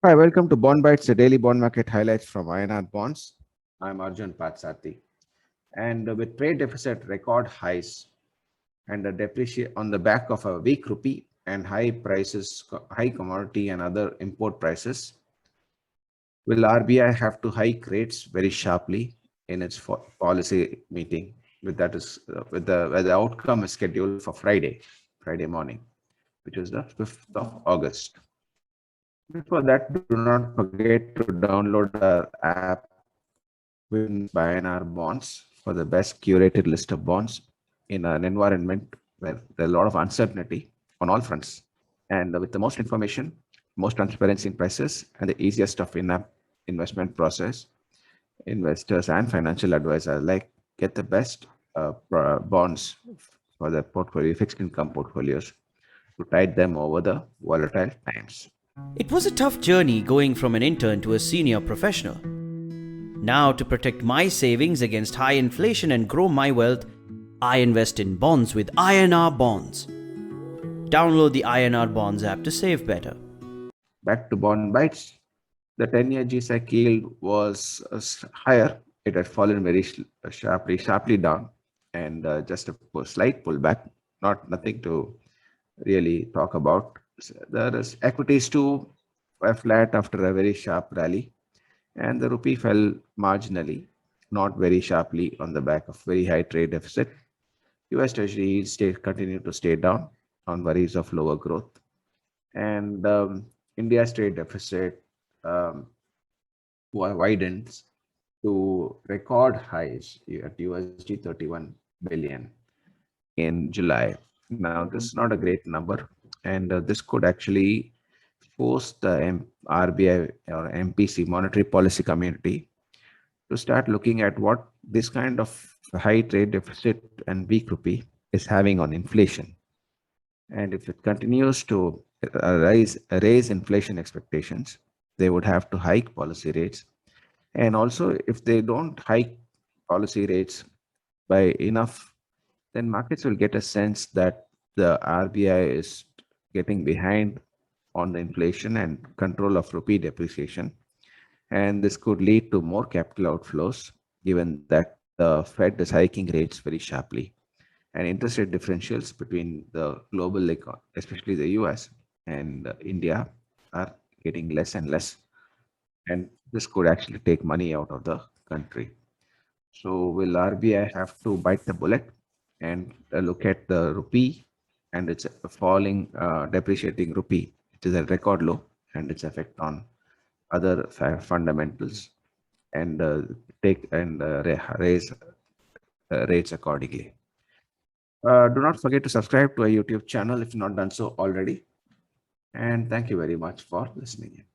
Hi, welcome to Bond Bytes, the daily bond market highlights from INR bonds. I'm Arjun Patsati. And with trade deficit record highs and a depreciation on the back of a weak rupee and high prices, high commodity and other import prices, will RBI have to hike rates very sharply in its policy meeting? With that is where the outcome is scheduled for Friday morning, which is the 5th of August. Before that, do not forget to download our app Widens by INR bonds for the best curated list of bonds in an environment where there's a lot of uncertainty on all fronts. And with the most information, most transparency in prices, and the easiest of in-app investment process, investors and financial advisors like get the best bonds for their portfolio, fixed income portfolios, to tide them over the volatile times. It was a tough journey going from an intern to a senior professional. Now, to protect my savings against high inflation and grow my wealth, I invest in bonds with INR bonds. Download the INR bonds app to save better. Back to bond bytes. The 10-year Gsec yield was higher. It had fallen very sharply down, and just a slight pullback. Nothing to really talk about. There is equities too were flat after a very sharp rally, and the rupee fell marginally, not very sharply on the back of very high trade deficit. US Treasury yields continue to stay down on worries of lower growth, and India's trade deficit widens to record highs at USD 31 billion in July. Now, this is not a great number, and this could actually force the RBI or MPC, monetary policy community, to start looking at what this kind of high trade deficit and weak rupee is having on inflation. And if it continues to raise inflation expectations, they would have to hike policy rates. And also, if they don't hike policy rates by enough, then markets will get a sense that the RBI is getting behind on the inflation and control of rupee depreciation. And this could lead to more capital outflows, given that the Fed is hiking rates very sharply. And interest rate differentials between the global, especially the US and India, are getting less and less. And this could actually take money out of the country. So will RBI have to bite the bullet and look at the rupee and its falling, depreciating rupee, which is a record low, and its effect on other fundamentals, and raise rates accordingly. Do not forget to subscribe to our YouTube channel if not done so already. And thank you very much for listening in.